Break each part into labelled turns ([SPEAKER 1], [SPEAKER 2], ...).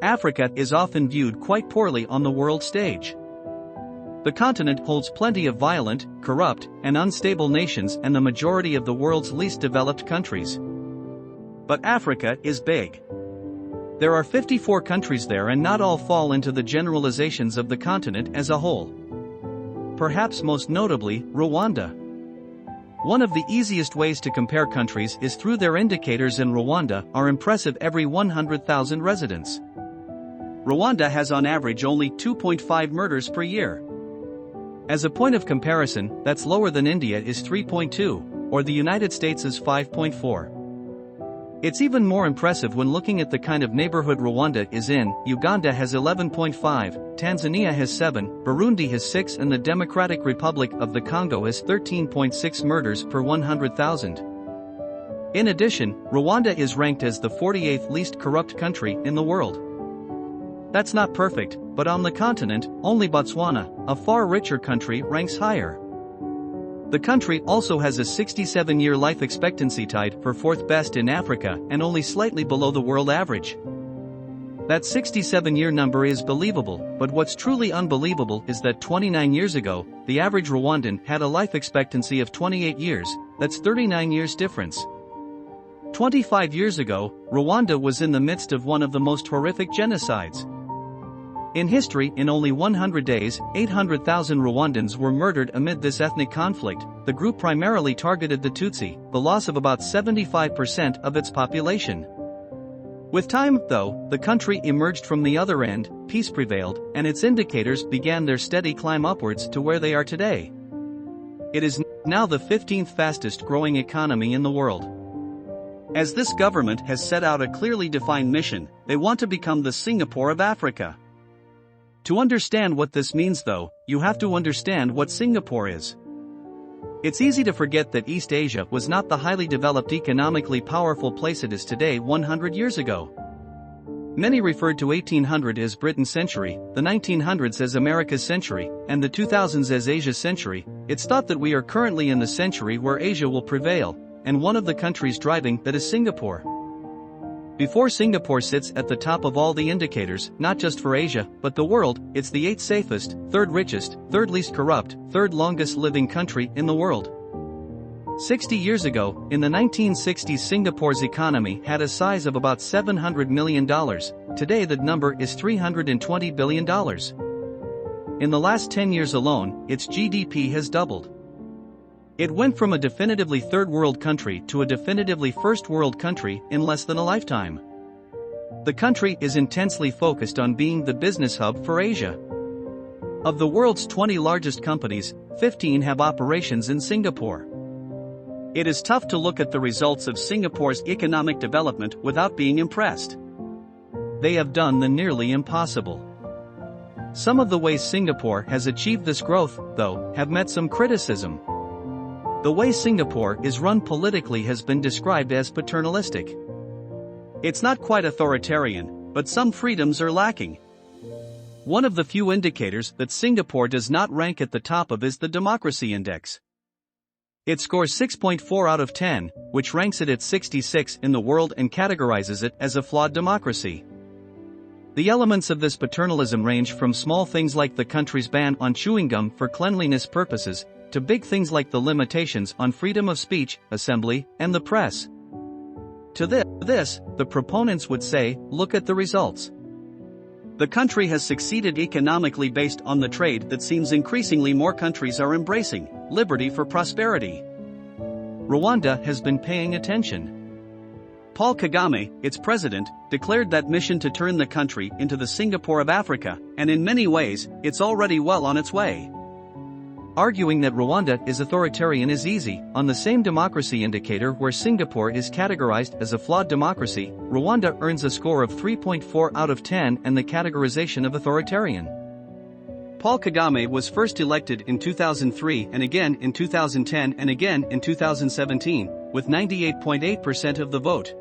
[SPEAKER 1] Africa is often viewed quite poorly on the world stage. The continent holds plenty of violent, corrupt, and unstable nations and the majority of the world's least developed countries. But Africa is big. There are 54 countries there, and not all fall into the generalizations of the continent as a whole. Perhaps most notably, Rwanda. One of the easiest ways to compare countries is through their indicators, and Rwanda are impressive every 100,000 residents. Rwanda has on average only 2.5 murders per year. As a point of comparison, that's lower than India is 3.2, or the United States is 5.4. It's even more impressive when looking at the kind of neighborhood Rwanda is in. Uganda has 11.5, Tanzania has 7, Burundi has 6, and the Democratic Republic of the Congo has 13.6 murders per 100,000. In addition, Rwanda is ranked as the 48th least corrupt country in the world. That's not perfect, but on the continent, only Botswana, a far richer country, ranks higher. The country also has a 67-year life expectancy, tied for 4th best in Africa and only slightly below the world average. That 67-year number is believable, but what's truly unbelievable is that 29 years ago, the average Rwandan had a life expectancy of 28 years, that's 39 years difference. 25 years ago, Rwanda was in the midst of one of the most horrific genocides. In history, in only 100 days, 800,000 Rwandans were murdered amid this ethnic conflict. The group primarily targeted the Tutsi, the loss of about 75% of its population. With time, though, the country emerged from the other end, peace prevailed, and its indicators began their steady climb upwards to where they are today. It is now the 15th fastest growing economy in the world. As this government has set out a clearly defined mission, they want to become the Singapore of Africa. To understand what this means, though, you have to understand what Singapore is. It's easy to forget that East Asia was not the highly developed, economically powerful place it is today 100 years ago. Many referred to 1800 as Britain's century, the 1900s as America's century, and the 2000s as Asia's century. It's thought that we are currently in the century where Asia will prevail, and one of the countries driving that is Singapore. Before Singapore sits at the top of all the indicators, not just for Asia, but the world, it's the 8th safest, 3rd richest, 3rd least corrupt, 3rd longest living country in the world. 60 years ago, in the 1960s, Singapore's economy had a size of about $700 million. Today that number is $320 billion. In the last 10 years alone, its GDP has doubled. It went from a definitively third world country to a definitively first world country in less than a lifetime. The country is intensely focused on being the business hub for Asia. Of the world's 20 largest companies, 15 have operations in Singapore. It is tough to look at the results of Singapore's economic development without being impressed. They have done the nearly impossible. Some of the ways Singapore has achieved this growth, though, have met some criticism. The way Singapore is run politically has been described as paternalistic. It's not quite authoritarian, but some freedoms are lacking. One of the few indicators that Singapore does not rank at the top of is the Democracy Index. It scores 6.4 out of 10, which ranks it at 66 in the world and categorizes it as a flawed democracy. The elements of this paternalism range from small things like the country's ban on chewing gum for cleanliness purposes, to big things like the limitations on freedom of speech, assembly, and the press. To this, the proponents would say, look at the results. The country has succeeded economically based on the trade that seems increasingly more countries are embracing, liberty for prosperity. Rwanda has been paying attention. Paul Kagame, its president, declared that mission to turn the country into the Singapore of Africa, and in many ways, it's already well on its way. Arguing that Rwanda is authoritarian is easy. On the same democracy indicator where Singapore is categorized as a flawed democracy, Rwanda earns a score of 3.4 out of 10 and the categorization of authoritarian. Paul Kagame was first elected in 2003 and again in 2010 and again in 2017, with 98.8% of the vote.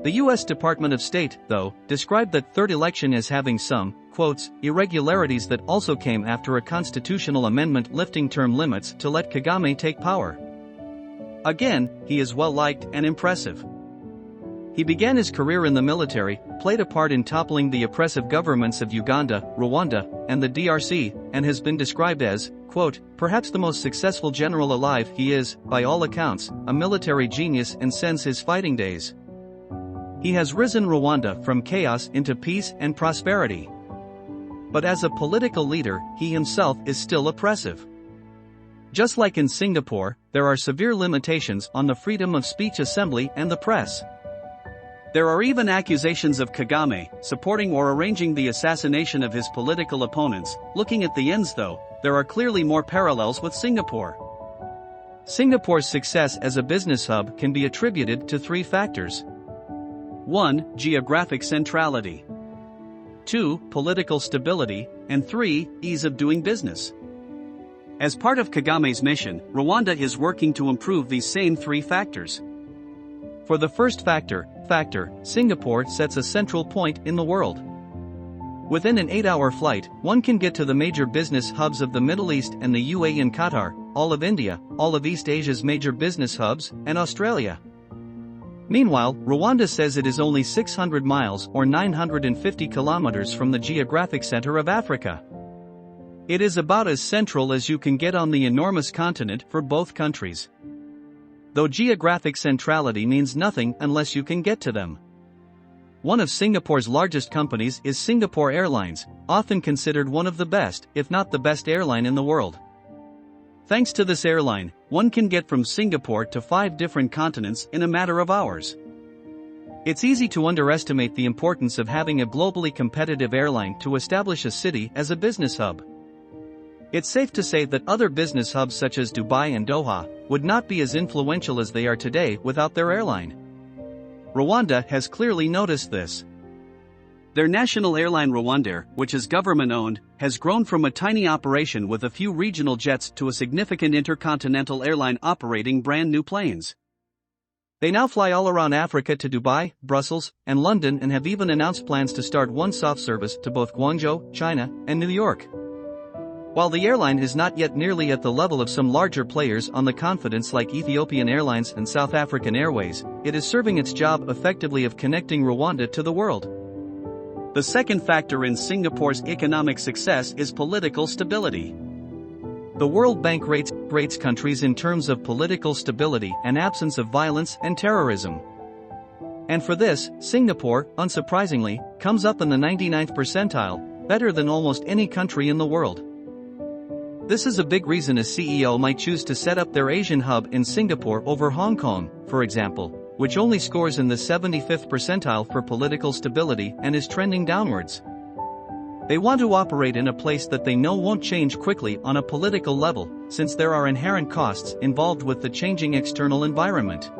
[SPEAKER 1] The U.S. Department of State, though, described that third election as having some, quotes, irregularities that also came after a constitutional amendment lifting term limits to let Kagame take power. Again, he is well liked and impressive. He began his career in the military, played a part in toppling the oppressive governments of Uganda, Rwanda, and the DRC, and has been described as, quote, perhaps the most successful general alive. He is, by all accounts, a military genius and sends his fighting days. He has risen Rwanda from chaos into peace and prosperity. But as a political leader, he himself is still oppressive. Just like in Singapore, there are severe limitations on the freedom of speech, assembly, and the press. There are even accusations of Kagame supporting or arranging the assassination of his political opponents. Looking at the ends though, there are clearly more parallels with Singapore. Singapore's success as a business hub can be attributed to three factors. 1. Geographic centrality. 2. Political stability, and 3. Ease of doing business. As part of Kagame's mission, Rwanda is working to improve these same three factors. For the first factor, Singapore sets a central point in the world. Within an 8-hour flight, one can get to the major business hubs of the Middle East and the UAE and Qatar, all of India, all of East Asia's major business hubs, and Australia. Meanwhile, Rwanda says it is only 600 miles or 950 kilometers from the geographic center of Africa. It is about as central as you can get on the enormous continent for both countries. Though geographic centrality means nothing unless you can get to them. One of Singapore's largest companies is Singapore Airlines, often considered one of the best, if not the best airline in the world. Thanks to this airline, one can get from Singapore to 5 different continents in a matter of hours. It's easy to underestimate the importance of having a globally competitive airline to establish a city as a business hub. It's safe to say that other business hubs such as Dubai and Doha would not be as influential as they are today without their airline. Rwanda has clearly noticed this. Their national airline Rwandair, which is government-owned, has grown from a tiny operation with a few regional jets to a significant intercontinental airline operating brand new planes. They now fly all around Africa to Dubai, Brussels, and London, and have even announced plans to start one-stop service to both Guangzhou, China, and New York. While the airline is not yet nearly at the level of some larger players on the continent like Ethiopian Airlines and South African Airways, it is serving its job effectively of connecting Rwanda to the world. The second factor in Singapore's economic success is political stability. The World Bank rates countries in terms of political stability and absence of violence and terrorism. And for this, Singapore, unsurprisingly, comes up in the 99th percentile, better than almost any country in the world. This is a big reason a CEO might choose to set up their Asian hub in Singapore over Hong Kong, for example, which only scores in the 75th percentile for political stability and is trending downwards. They want to operate in a place that they know won't change quickly on a political level, since there are inherent costs involved with the changing external environment.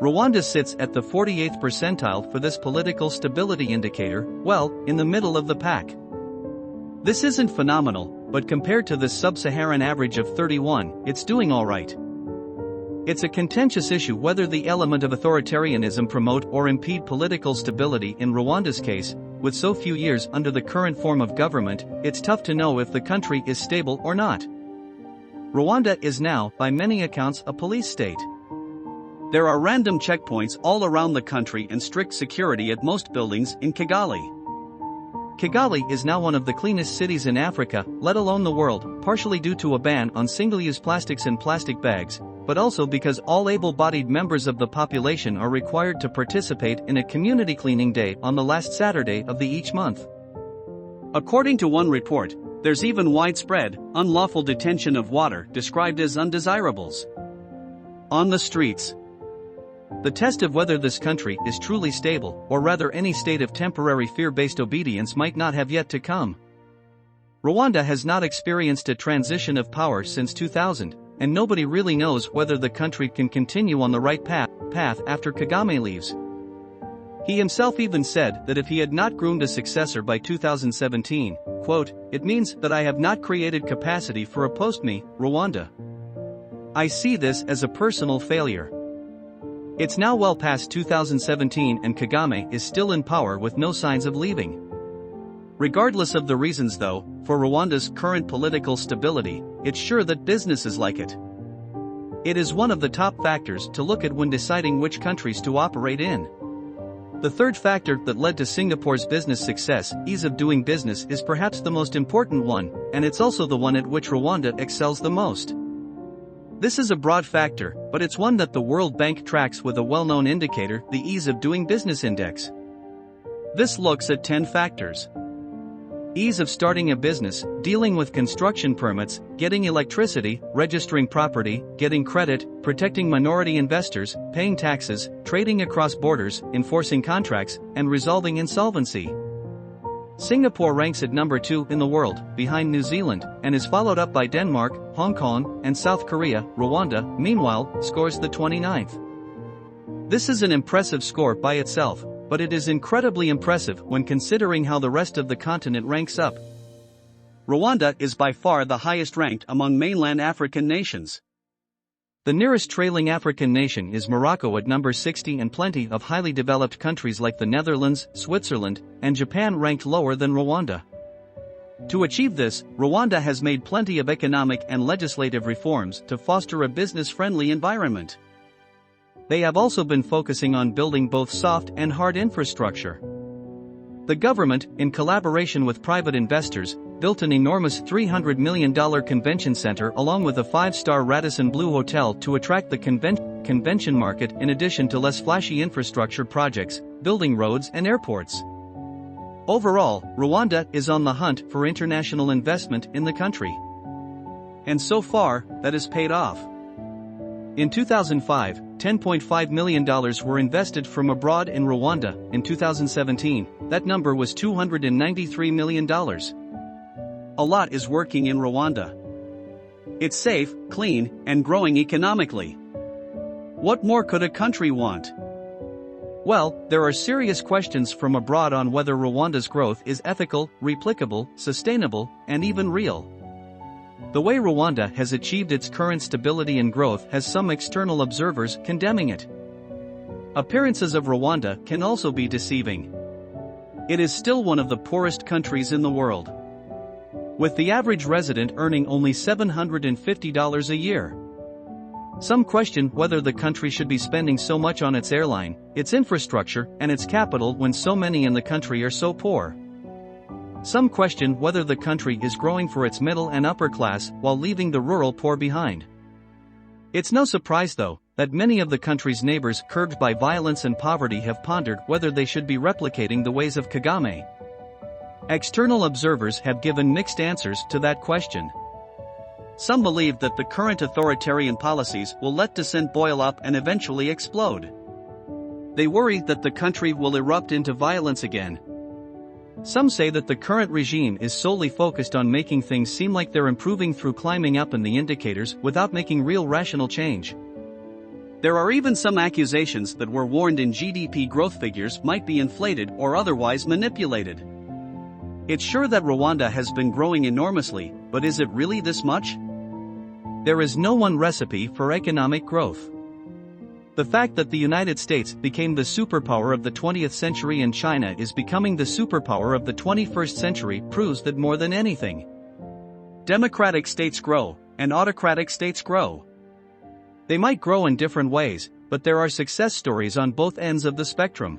[SPEAKER 1] Rwanda sits at the 48th percentile for this political stability indicator, well, in the middle of the pack. This isn't phenomenal, but compared to the sub-Saharan average of 31, it's doing all right. It's a contentious issue whether the element of authoritarianism promote or impede political stability. In Rwanda's case, with so few years under the current form of government, it's tough to know if the country is stable or not. Rwanda is now, by many accounts, a police state. There are random checkpoints all around the country and strict security at most buildings in Kigali. Kigali is now one of the cleanest cities in Africa, let alone the world, partially due to a ban on single-use plastics and plastic bags, but also because all able-bodied members of the population are required to participate in a community cleaning day on the last Saturday of each month. According to one report, there's even widespread, unlawful detention of water described as undesirables on the streets. The test of whether this country is truly stable, or rather any state of temporary fear-based obedience, might not have yet to come. Rwanda has not experienced a transition of power since 2000, and nobody really knows whether the country can continue on the right path after Kagame leaves. He himself even said that if he had not groomed a successor by 2017, quote, "It means that I have not created capacity for a post-me, Rwanda. I see this as a personal failure." It's now well past 2017 and Kagame is still in power with no signs of leaving. Regardless of the reasons though, for Rwanda's current political stability, it's sure that businesses like it. It is one of the top factors to look at when deciding which countries to operate in. The third factor that led to Singapore's business success, ease of doing business, is perhaps the most important one, and it's also the one at which Rwanda excels the most. This is a broad factor, but it's one that the World Bank tracks with a well-known indicator, the Ease of Doing Business Index. This looks at 10 factors. Ease of starting a business, dealing with construction permits, getting electricity, registering property, getting credit, protecting minority investors, paying taxes, trading across borders, enforcing contracts, and resolving insolvency. Singapore ranks at number 2 in the world, behind New Zealand, and is followed up by Denmark, Hong Kong, and South Korea. Rwanda, meanwhile, scores the 29th. This is an impressive score by itself, but it is incredibly impressive when considering how the rest of the continent ranks up. Rwanda is by far the highest ranked among mainland African nations. The nearest trailing African nation is Morocco at number 60, and plenty of highly developed countries like the Netherlands, Switzerland, and Japan ranked lower than Rwanda. To achieve this, Rwanda has made plenty of economic and legislative reforms to foster a business-friendly environment. They have also been focusing on building both soft and hard infrastructure. The government, in collaboration with private investors, built an enormous $300 million convention center along with a 5-star Radisson Blu hotel to attract the convention market, in addition to less flashy infrastructure projects, building roads and airports. Overall, Rwanda is on the hunt for international investment in the country. And so far, that has paid off. In 2005, $10.5 million were invested from abroad in Rwanda. In 2017, that number was $293 million. A lot is working in Rwanda. It's safe, clean, and growing economically. What more could a country want? Well, there are serious questions from abroad on whether Rwanda's growth is ethical, replicable, sustainable, and even real. The way Rwanda has achieved its current stability and growth has some external observers condemning it. Appearances of Rwanda can also be deceiving. It is still one of the poorest countries in the world, with the average resident earning only $750 a year. Some question whether the country should be spending so much on its airline, its infrastructure, and its capital when so many in the country are so poor. Some question whether the country is growing for its middle and upper class while leaving the rural poor behind. It's no surprise, though, that many of the country's neighbors, curbed by violence and poverty, have pondered whether they should be replicating the ways of Kagame. External observers have given mixed answers to that question. Some believe that the current authoritarian policies will let dissent boil up and eventually explode. They worry that the country will erupt into violence again. Some say that the current regime is solely focused on making things seem like they're improving through climbing up in the indicators without making real rational change. There are even some accusations that we're warned in GDP growth figures might be inflated or otherwise manipulated. It's sure that Rwanda has been growing enormously, but is it really this much? There is no one recipe for economic growth. The fact that the United States became the superpower of the 20th century and China is becoming the superpower of the 21st century proves that more than anything. Democratic states grow, and autocratic states grow. They might grow in different ways, but there are success stories on both ends of the spectrum.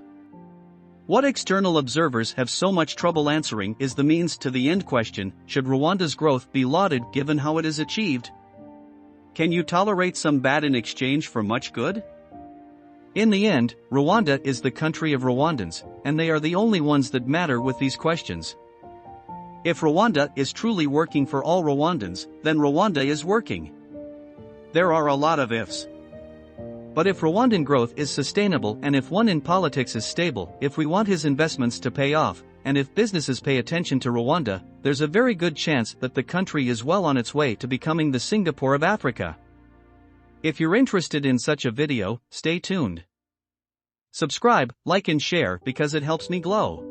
[SPEAKER 1] What external observers have so much trouble answering is the means to the end question: should Rwanda's growth be lauded given how it is achieved? Can you tolerate some bad in exchange for much good? In the end, Rwanda is the country of Rwandans, and they are the only ones that matter with these questions. If Rwanda is truly working for all Rwandans, then Rwanda is working. There are a lot of ifs. But if Rwandan growth is sustainable, and if one in politics is stable, if we want his investments to pay off, and if businesses pay attention to Rwanda, there's a very good chance that the country is well on its way to becoming the Singapore of Africa. If you're interested in such a video, stay tuned. Subscribe, like and share because it helps me grow.